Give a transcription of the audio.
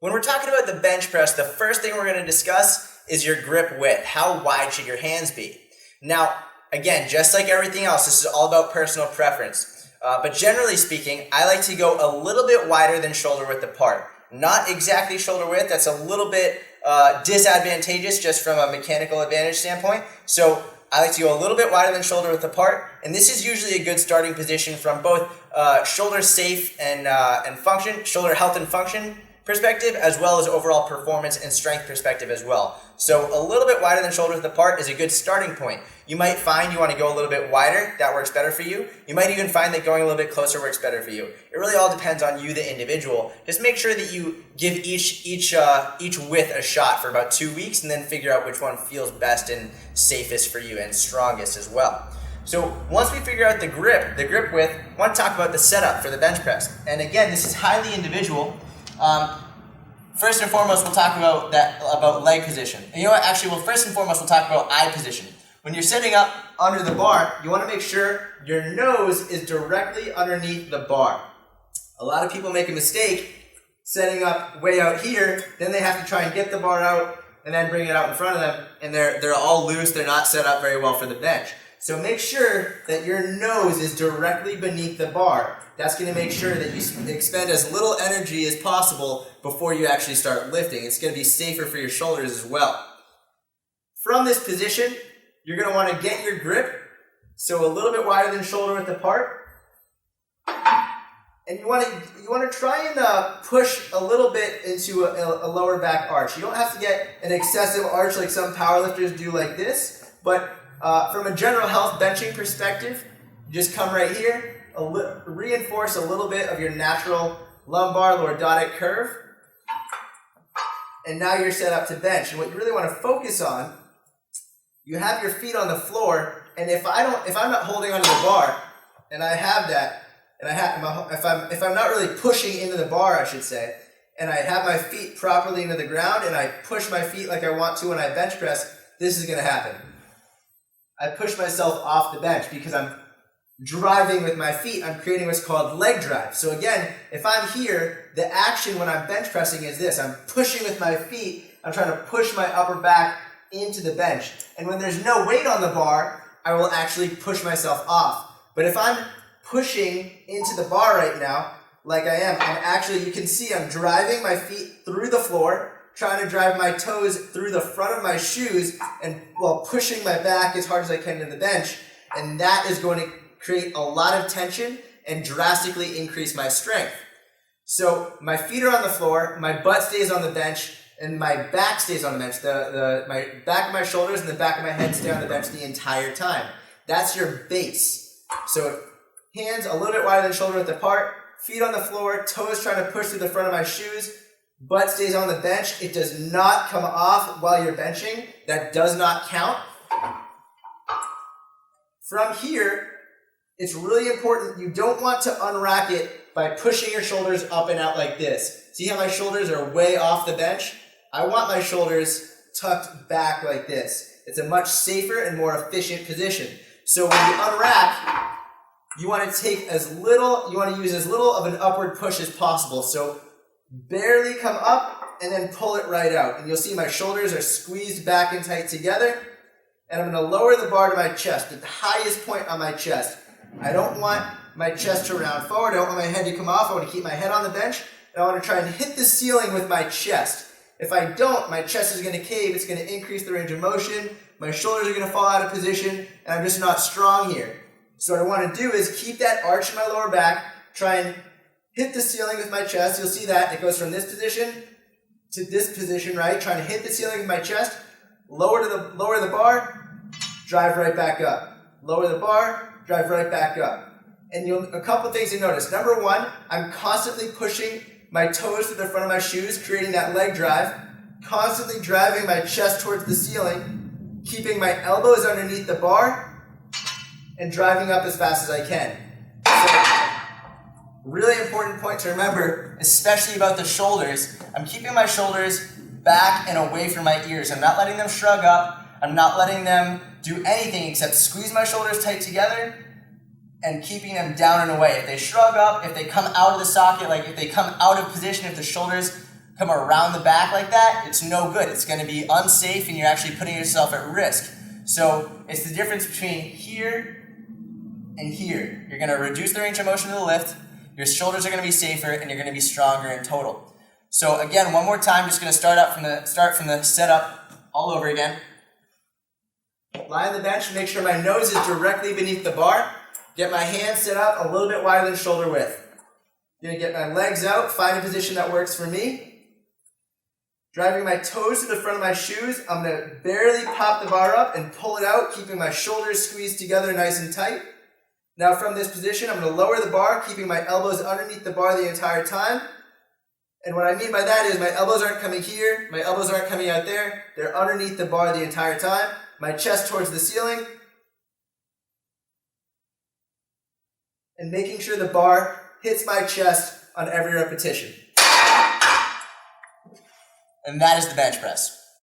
When we're talking about the bench press, the first thing we're going to discuss is your grip width. How wide should your hands be? Now, again, just like everything else, this is all about personal preference. But generally speaking, I like to go a little bit wider than shoulder width apart. Not exactly shoulder width, that's a little bit disadvantageous just from a mechanical advantage standpoint. So I like to go a little bit wider than shoulder width apart, and this is usually a good starting position from both shoulder safe and function, shoulder health and function perspective, as well as overall performance and strength perspective as well. So a little bit wider than shoulder width apart is a good starting point. You might find you want to go a little bit wider, that works better for you. You might even find that going a little bit closer works better for you. It really all depends on you, the individual. Just make sure that you give each width a shot for about 2 weeks, and then figure out which one feels best and safest for you and strongest as well. So once we figure out the grip width, I want to talk about the setup for the bench press. And again, this is highly individual. First and foremost, we'll talk about leg position. And you know what? Actually, first and foremost, we'll talk about eye position. When you're sitting up under the bar, you want to make sure your nose is directly underneath the bar. A lot of people make a mistake setting up way out here, then they have to try and get the bar out and then bring it out in front of them, and they're all loose, they're not set up very well for the bench. So make sure that your nose is directly beneath the bar. That's going to make sure that you expend as little energy as possible before you actually start lifting. It's going to be safer for your shoulders as well. From this position, you're going to want to get your grip, so a little bit wider than shoulder width apart. And you want to try and push a little bit into a lower back arch. You don't have to get an excessive arch like some powerlifters do like this, but from a general health benching perspective, you just come right here, reinforce a little bit of your natural lumbar lordotic curve, and now you're set up to bench. And what you really want to focus on, you have your feet on the floor, and if I'm not holding onto the bar, and I have that, and if I'm not really pushing into the bar, I should say, and I have my feet properly into the ground, and I push my feet like I want to when I bench press, this is going to happen. I push myself off the bench because I'm driving with my feet. I'm creating what's called leg drive. So again, if I'm here, the action when I'm bench pressing is this. I'm pushing with my feet. I'm trying to push my upper back into the bench. And when there's no weight on the bar, I will actually push myself off. But if I'm pushing into the bar right now, like I am, you can see I'm driving my feet through the floor, trying to drive my toes through the front of my shoes, and while pushing my back as hard as I can to the bench. And that is going to create a lot of tension and drastically increase my strength. So my feet are on the floor, my butt stays on the bench, and my back stays on the bench. My back of my shoulders and the back of my head stay on the bench the entire time. That's your base. So hands a little bit wider than shoulder width apart, feet on the floor, toes trying to push through the front of my shoes, butt stays on the bench. It does not come off while you're benching. That does not count. From here, it's really important. You don't want to unrack it by pushing your shoulders up and out like this. See how my shoulders are way off the bench? I want my shoulders tucked back like this. It's a much safer and more efficient position. So when you unrack, you want to use as little of an upward push as possible. So barely come up and then pull it right out. And you'll see my shoulders are squeezed back and tight together. And I'm going to lower the bar to my chest, at the highest point on my chest. I don't want my chest to round forward. I don't want my head to come off. I want to keep my head on the bench. And I want to try and hit the ceiling with my chest. If I don't, my chest is going to cave. It's going to increase the range of motion. My shoulders are going to fall out of position. And I'm just not strong here. So what I want to do is keep that arch in my lower back. Try and hit the ceiling with my chest. You'll see that. It goes from this position to this position, right? Trying to hit the ceiling with my chest. Lower the bar. Drive right back up. Lower the bar. Drive right back up. And a couple things you notice. Number one, I'm constantly pushing my toes to the front of my shoes, creating that leg drive, constantly driving my chest towards the ceiling, keeping my elbows underneath the bar, and driving up as fast as I can. So, really important point to remember, especially about the shoulders. I'm keeping my shoulders back and away from my ears. I'm not letting them shrug up. I'm not letting them do anything except squeeze my shoulders tight together and keeping them down and away. If they shrug up, if they come out of the socket, like if they come out of position, if the shoulders come around the back like that, it's no good. It's going to be unsafe and you're actually putting yourself at risk. So it's the difference between here and here. You're going to reduce the range of motion of the lift, your shoulders are going to be safer, and you're going to be stronger in total. So again, one more time, just going to start from the setup all over again. Lie on the bench, make sure my nose is directly beneath the bar. Get my hands set up a little bit wider than shoulder width. I'm going to get my legs out, find a position that works for me. Driving my toes to the front of my shoes, I'm going to barely pop the bar up and pull it out, keeping my shoulders squeezed together nice and tight. Now from this position, I'm going to lower the bar, keeping my elbows underneath the bar the entire time. And what I mean by that is my elbows aren't coming here, my elbows aren't coming out there, they're underneath the bar the entire time. My chest towards the ceiling. And making sure the bar hits my chest on every repetition. And that is the bench press.